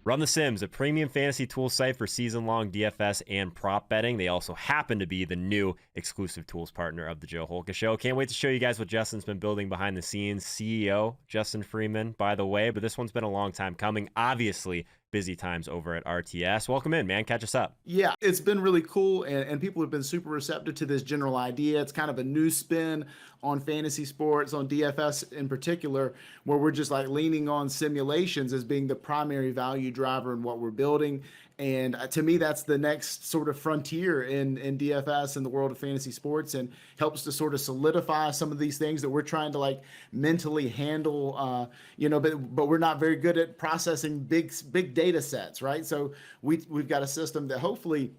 Run the Sims, a premium fantasy tool site for season-long DFS and prop betting. They also happen to be the new exclusive tools partner of the Joe Holka Show. Can't wait to show you guys what Justin's been building behind the scenes. CEO Justin Freeman, by the way, but this one's been a long time coming. Obviously, busy times over at RTS. Welcome in, man. Catch us up. Yeah, it's been really cool, and people have been super receptive to this general idea. It's kind of a new spin on fantasy sports, on DFS in particular, where we're just like leaning on simulations as being the primary value driver in what we're building. And to me, that's the next sort of frontier in DFS in the world of fantasy sports, and helps to sort of solidify some of these things that we're trying to like mentally handle, but we're not very good at processing big data sets, right? So we've got a system that hopefully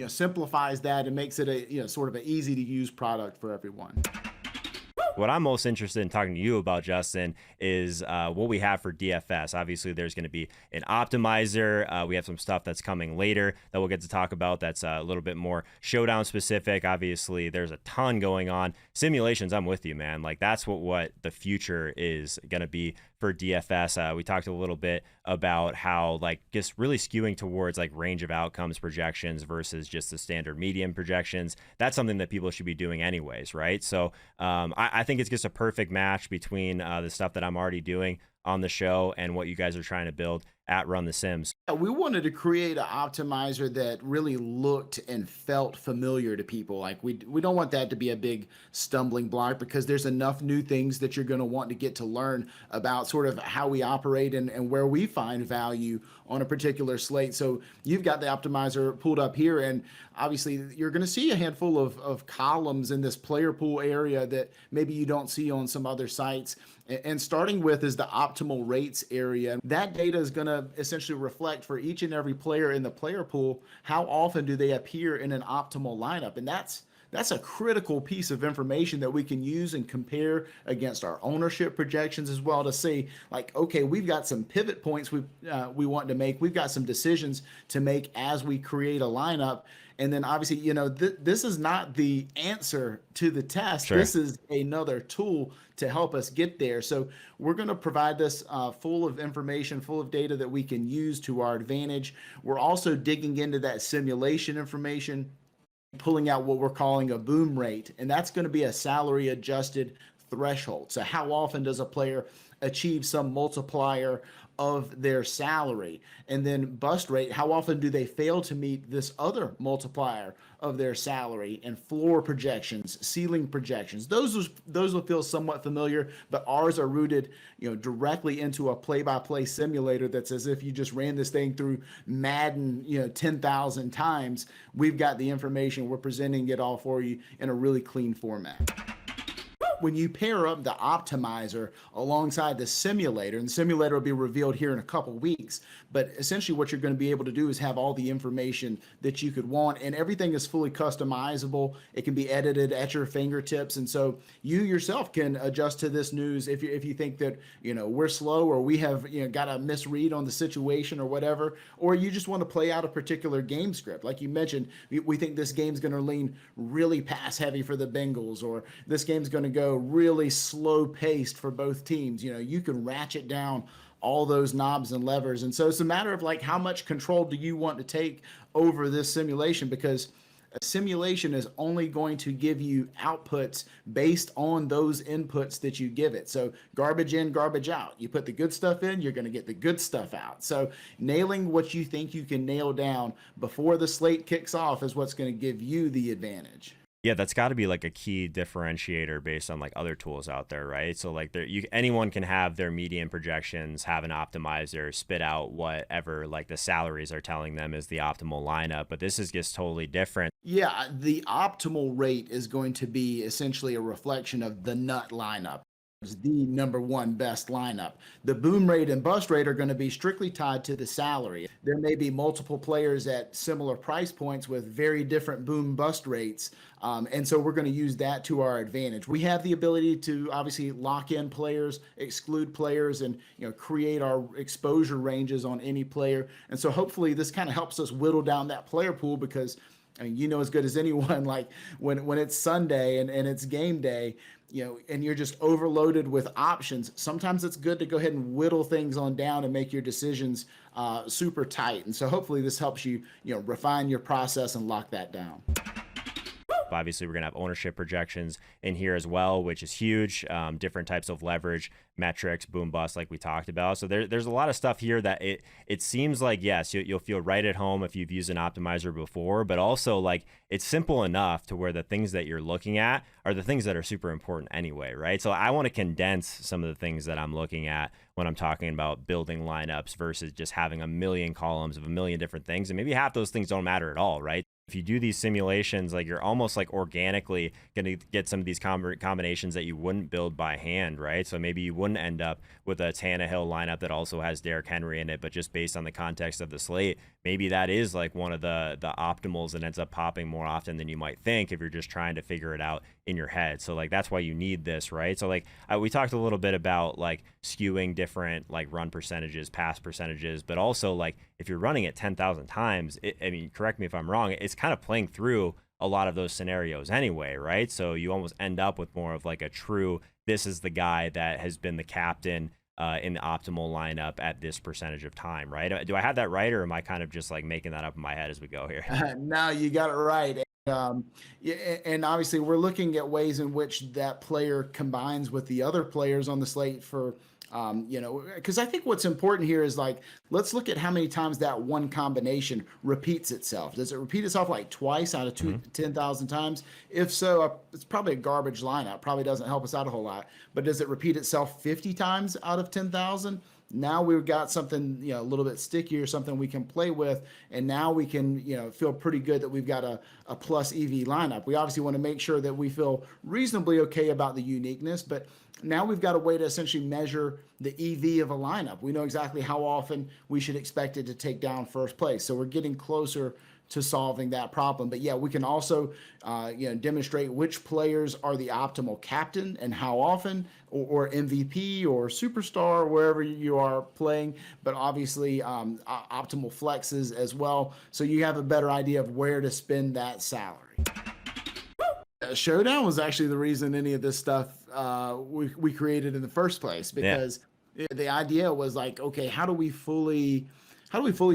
simplifies that and makes it a sort of an easy to use product for everyone. What I'm most interested in talking to you about, Justin, is what we have for DFS. Obviously, there's going to be an optimizer. We have some stuff that's coming later that we'll get to talk about that's a little bit more Showdown specific. Obviously, there's a ton going on. Simulations, I'm with you, man. Like, that's what the future is going to be for DFS. We talked a little bit about how like just really skewing towards like range of outcomes projections versus just the standard median projections. That's something that people should be doing anyways, right? So I think it's just a perfect match between the stuff that I'm already doing on the show and what you guys are trying to build at Run the Sims. We wanted to create an optimizer that really looked and felt familiar to people. Like we don't want that to be a big stumbling block, because there's enough new things that you're going to want to get to learn about sort of how we operate and where we find value on a particular slate. So you've got the optimizer pulled up here, and obviously you're going to see a handful of columns in this player pool area that maybe you don't see on some other sites. And starting with is the optimal rates area. That data is going to essentially reflect for each and every player in the player pool, how often do they appear in an optimal lineup. And that's a critical piece of information that we can use and compare against our ownership projections as well, to say like, okay, we've got some pivot points we want to make. We've got some decisions to make as we create a lineup. And then obviously, this is not the answer to the test. Sure. This is another tool to help us get there. So we're going to provide this full of information, full of data that we can use to our advantage. We're also digging into that simulation information, pulling out what we're calling a boom rate. And that's going to be a salary adjusted threshold. So how often does a player achieve some multiplier of their salary? And then bust rate, how often do they fail to meet this other multiplier of their salary? And floor projections, ceiling projections, those will feel somewhat familiar, but ours are rooted directly into a play-by-play simulator that's as if you just ran this thing through Madden 10,000 times. We've got the information, we're presenting it all for you in a really clean format. When you pair up the optimizer alongside the simulator, and the simulator will be revealed here in a couple weeks, but essentially what you're going to be able to do is have all the information that you could want, and everything is fully customizable. It can be edited at your fingertips, and so you yourself can adjust to this news if you think that we're slow, or we have got a misread on the situation or whatever, or you just want to play out a particular game script. Like you mentioned, we think this game's going to lean really pass heavy for the Bengals, or this game's going to go really slow paced for both teams. You can ratchet down all those knobs and levers. And so it's a matter of like, how much control do you want to take over this simulation? Because a simulation is only going to give you outputs based on those inputs that you give it. So garbage in, garbage out. You put the good stuff in, you're going to get the good stuff out. So nailing what you think you can nail down before the slate kicks off is what's going to give you the advantage. Yeah, that's got to be like a key differentiator based on like other tools out there, right? So like anyone can have their median projections, have an optimizer, spit out whatever like the salaries are telling them is the optimal lineup, but this is just totally different. Yeah, the optimal rate is going to be essentially a reflection of the nut lineup. Is the number one best lineup. The boom rate and bust rate are going to be strictly tied to the salary. There may be multiple players at similar price points with very different boom bust rates. And so we're going to use that to our advantage. We have the ability to obviously lock in players, exclude players, and create our exposure ranges on any player. And so hopefully this kind of helps us whittle down that player pool, because I mean, you know as good as anyone, like when it's Sunday and it's game day, and you're just overloaded with options, sometimes it's good to go ahead and whittle things on down and make your decisions super tight. And so hopefully this helps you, refine your process and lock that down. Obviously, we're going to have ownership projections in here as well, which is huge. Different types of leverage metrics, boom bust, like we talked about. So there's a lot of stuff here that it seems like, yes, you'll feel right at home if you've used an optimizer before, but also like it's simple enough to where the things that you're looking at are the things that are super important anyway, right? So I want to condense some of the things that I'm looking at when I'm talking about building lineups versus just having a million columns of a million different things. And maybe half those things don't matter at all, right? If you do these simulations, like you're almost like organically going to get some of these combinations that you wouldn't build by hand, right? So maybe you wouldn't end up with a Tannehill lineup that also has Derrick Henry in it, but just based on the context of the slate, maybe that is like one of the optimals that ends up popping more often than you might think if you're just trying to figure it out in your head. So like that's why you need this, right? So like we talked a little bit about like skewing different like run percentages, pass percentages, but also like if you're running it 10,000 times, I mean, correct me if I'm wrong, it's kind of playing through a lot of those scenarios anyway, right? So you almost end up with more of like a true, this is the guy that has been the captain in the optimal lineup at this percentage of time, right? Do I have that right, or am I kind of just like making that up in my head as we go here? No, you got it right. Yeah, and obviously we're looking at ways in which that player combines with the other players on the slate for, because I think what's important here is like, let's look at how many times that one combination repeats itself. Does it repeat itself like twice out of 10,000 times? If so, it's probably a garbage lineup. Probably doesn't help us out a whole lot. But does it repeat itself 50 times out of 10,000? Now we've got something, a little bit stickier, something we can play with. And now we can, feel pretty good that we've got a plus EV lineup. We obviously want to make sure that we feel reasonably okay about the uniqueness, but now we've got a way to essentially measure the EV of a lineup. We know exactly how often we should expect it to take down first place. So we're getting closer to solving that problem. But yeah, we can also demonstrate which players are the optimal captain and how often, or MVP or superstar, wherever you are playing, but obviously optimal flexes as well. So you have a better idea of where to spend that salary. Showdown was actually the reason any of this stuff we created in the first place, because the idea was like, okay, how do we fully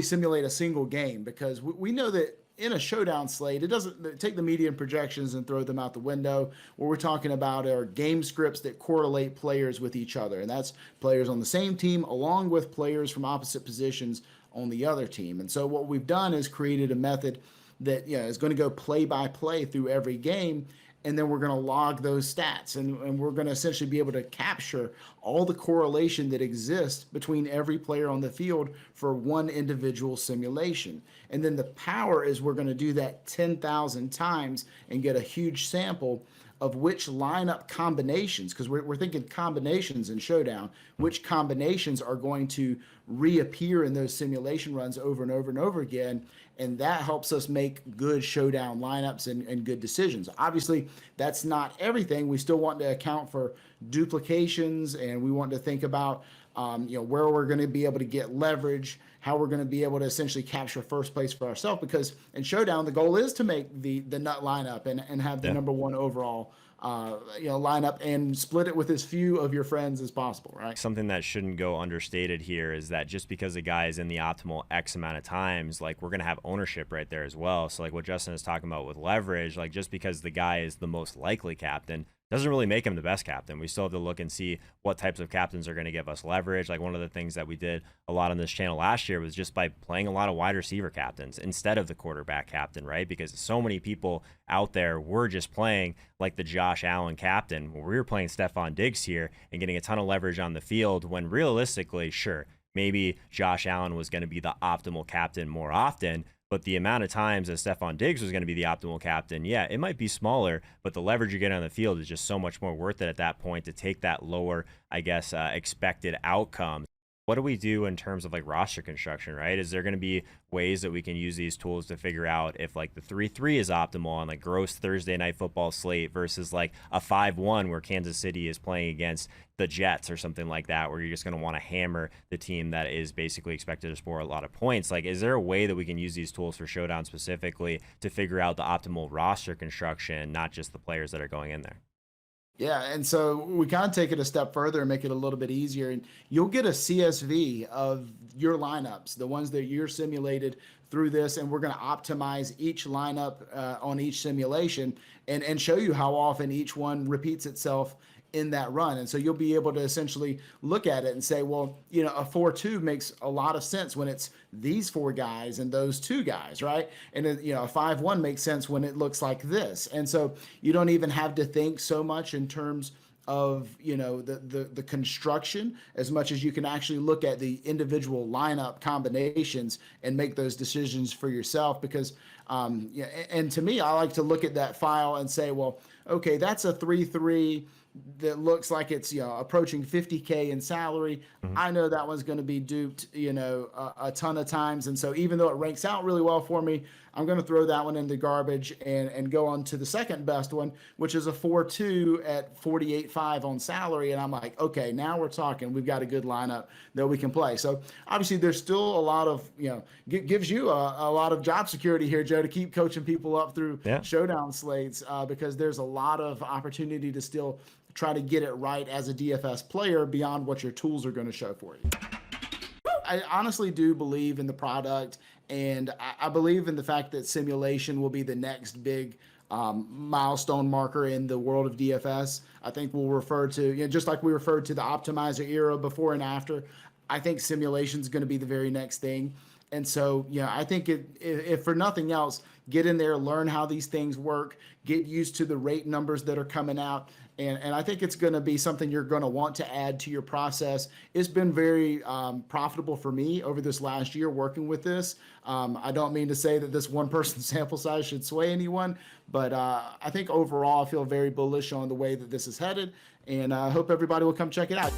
simulate a single game? Because we know that in a showdown slate, it doesn't take the median projections and throw them out the window. What we're talking about are game scripts that correlate players with each other. And that's players on the same team along with players from opposite positions on the other team. And so what we've done is created a method that is going to go play by play through every game. And then we're going to log those stats, and we're going to essentially be able to capture all the correlation that exists between every player on the field for one individual simulation. And then the power is we're going to do that 10,000 times and get a huge sample of which lineup combinations, because we're thinking combinations in Showdown, which combinations are going to reappear in those simulation runs over and over and over again. And that helps us make good Showdown lineups and good decisions. Obviously, that's not everything. We still want to account for duplications, and we want to think about where we're going to be able to get leverage, how we're going to be able to essentially capture first place for ourselves. Because in Showdown, the goal is to make the nut lineup and have the number one overall lineup and split it with as few of your friends as possible, right? Something that shouldn't go understated here is that just because a guy is in the optimal X amount of times, like we're going to have ownership right there as well. So like what Justin is talking about with leverage, like just because the guy is the most likely captain doesn't really make him the best captain. We still have to look and see what types of captains are going to give us leverage. Like one of the things that we did a lot on this channel last year was just by playing a lot of wide receiver captains instead of the quarterback captain, right? Because so many people out there were just playing like the Josh Allen captain. We were playing Stephon Diggs here and getting a ton of leverage on the field when realistically, sure, maybe Josh Allen was going to be the optimal captain more often, but the amount of times that Stephon Diggs was going to be the optimal captain, yeah, it might be smaller, but the leverage you get on the field is just so much more worth it at that point to take that lower, I guess, expected outcome. What do we do in terms of like roster construction, right? Is there going to be ways that we can use these tools to figure out if like the 3-3 is optimal on like gross Thursday night football slate versus like a 5-1 where Kansas City is playing against the Jets or something like that, where you're just going to want to hammer the team that is basically expected to score a lot of points? Like, is there a way that we can use these tools for Showdown specifically to figure out the optimal roster construction, not just the players that are going in there? Yeah, and so we kind of take it a step further and make it a little bit easier. And you'll get a CSV of your lineups, the ones that you're simulated through this, and we're going to optimize each lineup on each simulation and show you how often each one repeats itself in that run. And so you'll be able to essentially look at it and say, well, you know, a 4-2 makes a lot of sense when it's these 4 guys and those 2 guys, right? And you know, a 5-1 makes sense when it looks like this. And so you don't even have to think so much in terms of, you know, the construction as much as you can actually look at the individual lineup combinations and make those decisions for yourself. Because yeah, and to me, I like to look at that file and say, well, okay, that's a 3-3 that looks like it's, you know, approaching 50K in salary. I know that one's going to be duped, you know, a ton of times. And so even though it ranks out really well for me, I'm going to throw that one in the garbage and go on to the second best one, which is a 4-2 at 48.5 on salary. And I'm like, okay, now we're talking. We've got a good lineup that we can play. So obviously there's still a lot of, you know, gives you a lot of job security here, Joe, to keep coaching people up through Showdown slates because there's a lot of opportunity to still try to get it right as a DFS player beyond what your tools are going to show for you. I honestly do believe in the product, and I believe in the fact that simulation will be the next big milestone marker in the world of DFS. I think we'll refer to, you know, just like we referred to the optimizer era before and after, I think simulation is going to be the very next thing. And so, yeah, I think if for nothing else, get in there, learn how these things work, get used to the rate numbers that are coming out. And I think it's going to be something you're going to want to add to your process. It's been very profitable for me over this last year working with this. I don't mean to say that this one person sample size should sway anyone, but I think overall I feel very bullish on the way that this is headed. And I hope everybody will come check it out.